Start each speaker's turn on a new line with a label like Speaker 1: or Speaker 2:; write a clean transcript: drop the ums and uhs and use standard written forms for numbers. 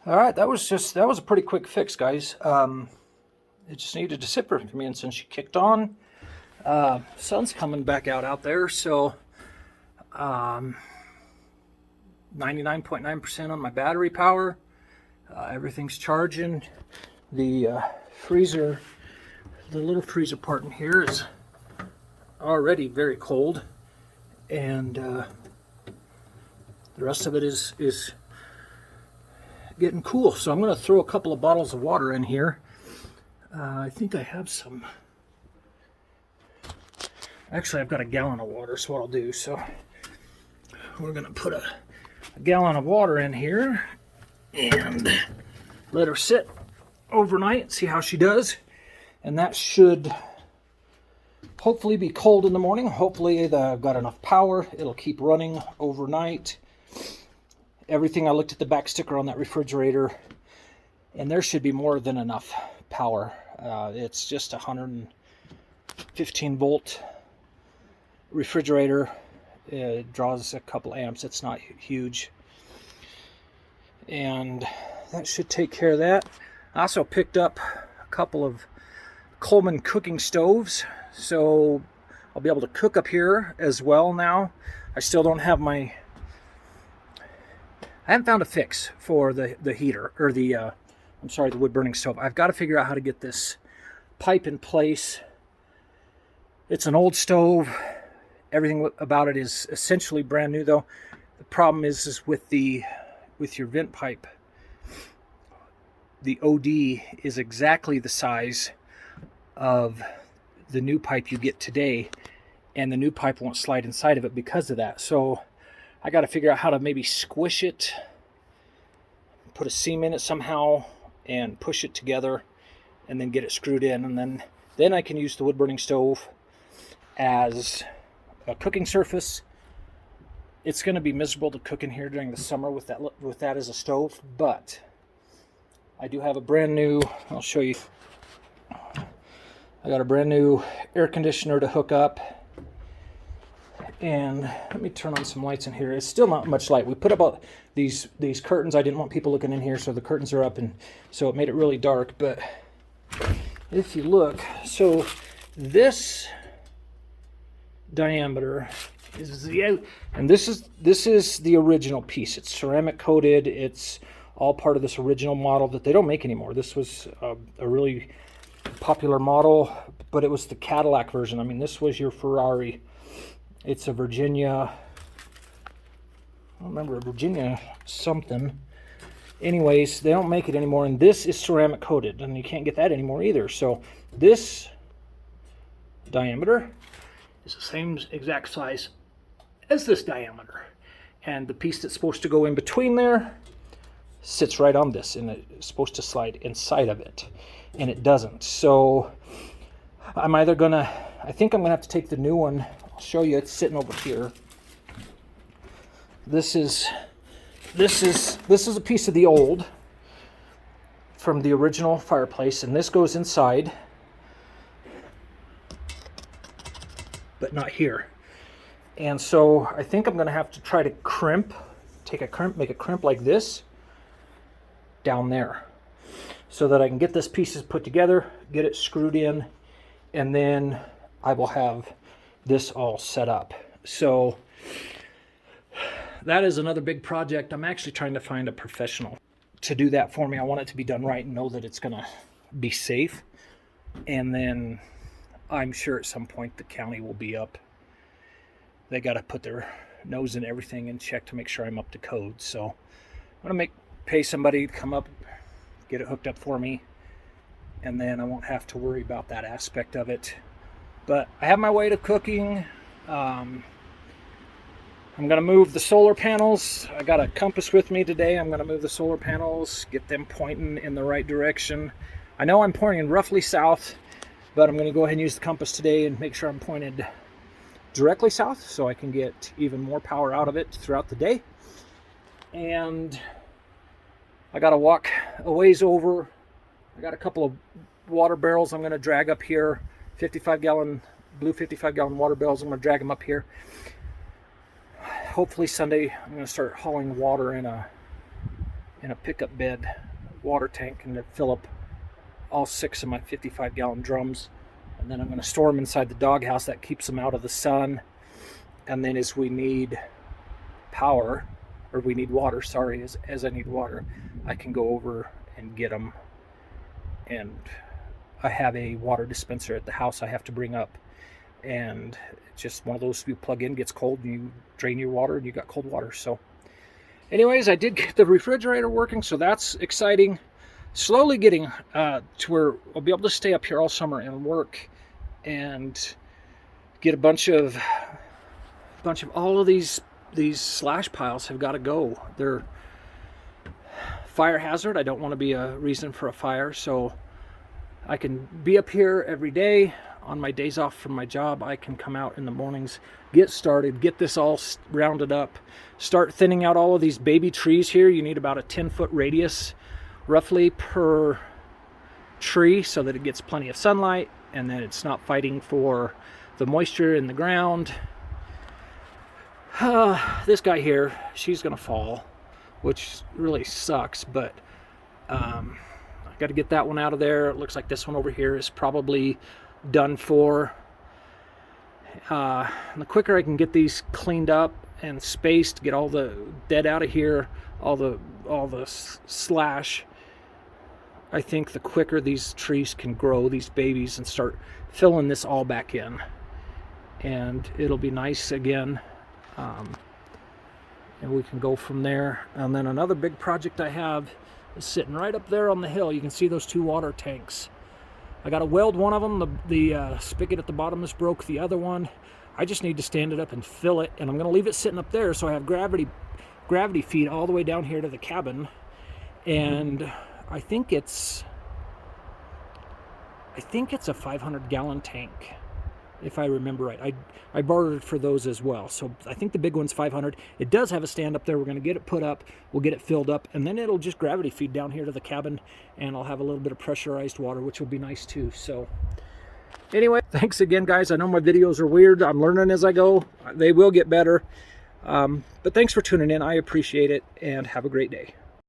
Speaker 1: All right, that was a pretty quick fix, guys. It just needed to sit for me, and since she kicked on, sun's coming back out there, so 99.9% on my battery power. Everything's charging. The freezer, the little freezer part in here is already very cold, and the rest of it is getting cool. So I'm going to throw a couple of bottles of water in here. I think I have some. Actually, I've got a gallon of water, so what I'll do. So we're going to put a gallon of water in here and let her sit overnight, see how she does. And that should hopefully be cold in the morning. Hopefully I've got enough power. It'll keep running overnight. Everything, I looked at the back sticker on that refrigerator, and there should be more than enough power. It's just a 115 volt refrigerator. It draws a couple amps. It's not huge, and that should take care of that. I also picked up a couple of Coleman cooking stoves, so I'll be able to cook up here as well now. I still don't have I haven't found a fix for the heater, or the wood burning stove. I've got to figure out how to get this pipe in place. It's an old stove. Everything about it is essentially brand new, though. The problem is with your vent pipe. The OD is exactly the size of the new pipe you get today, and the new pipe won't slide inside of it because of that. So I got to figure out how to maybe squish it, put a seam in it somehow, and push it together, and then get it screwed in, and then I can use the wood burning stove as a cooking surface. It's going to be miserable to cook in here during the summer with that as a stove, but I do have a brand new, I'll show you. I got a brand new air conditioner to hook up. And let me turn on some lights in here. It's still not much light. We put about these curtains. I didn't want people looking in here, so the curtains are up, and so it made it really dark. But if you look, so this diameter is and this is the original piece. It's ceramic coated. It's all part of this original model that they don't make anymore. This was a really popular model, but it was the Cadillac version. I mean, this was your Ferrari. It's a Virginia, I don't remember, a Virginia something. Anyways, they don't make it anymore, and this is ceramic coated, and you can't get that anymore either. So this diameter is the same exact size as this diameter, and the piece that's supposed to go in between there sits right on this, and it's supposed to slide inside of it, and it doesn't. So I'm either gonna, I think I'm gonna have to take the new one. I'll show you. It's sitting over here. This is a piece of the old from the original fireplace, and this goes inside, but not here. And so I think I'm going to have to try to make a crimp like this down there, so that I can get this pieces put together, get it screwed in, and then I will have this all set up. So that is another big project. I'm actually trying to find a professional to do that for me. I want it to be done right and know that it's going to be safe. And then I'm sure at some point the county will be up. They got to put their nose in everything and check to make sure I'm up to code. So I'm going to pay somebody to come up, get it hooked up for me, and then I won't have to worry about that aspect of it. But I have my way to cooking. I'm going to move the solar panels. I got a compass with me today. I'm going to move the solar panels, get them pointing in the right direction. I know I'm pointing roughly south, but I'm going to go ahead and use the compass today and make sure I'm pointed directly south so I can get even more power out of it throughout the day. And I got to walk a ways over. I got a couple of water barrels I'm going to drag up here. 55-gallon, blue 55-gallon water barrels. I'm going to drag them up here. Hopefully Sunday I'm going to start hauling water in a in a pickup bed water tank and to fill up all 6 of my 55-gallon drums. And then I'm going to store them inside the doghouse. That keeps them out of the sun. And then as we need power, or we need water, sorry, as I need water, I can go over and get them. And I have a water dispenser at the house I have to bring up. And it's just one of those you plug in, gets cold, and you drain your water, and you got cold water. So anyways, I did get the refrigerator working, so that's exciting. Slowly getting to where I'll be able to stay up here all summer and work and get a bunch of all of these slash piles have got to go. They're fire hazard. I don't want to be a reason for a fire, so I can be up here every day. On my days off from my job, I can come out in the mornings, get started, get this all rounded up, start thinning out all of these baby trees here. You need about a 10-foot radius roughly per tree so that it gets plenty of sunlight and then it's not fighting for the moisture in the ground. This guy here, she's gonna fall, which really sucks, but I got to get that one out of there. It looks like this one over here is probably done for. And the quicker I can get these cleaned up and spaced, get all the dead out of here, all the slash, I think the quicker these trees can grow, these babies, and start filling this all back in. And it'll be nice again. And we can go from there. And then another big project I have is sitting right up there on the hill. You can see those 2 water tanks. I got to weld one of them. The spigot at the bottom is broke. The other one, I just need to stand it up and fill it. And I'm going to leave it sitting up there so I have gravity feed all the way down here to the cabin. And I think it's a 500-gallon tank, if I remember right. I bartered for those as well. So I think the big one's 500. It does have a stand up there. We're going to get it put up. We'll get it filled up, and then it'll just gravity feed down here to the cabin, and I'll have a little bit of pressurized water, which will be nice too. So anyway, thanks again, guys. I know my videos are weird. I'm learning as I go. They will get better. But thanks for tuning in. I appreciate it, and have a great day.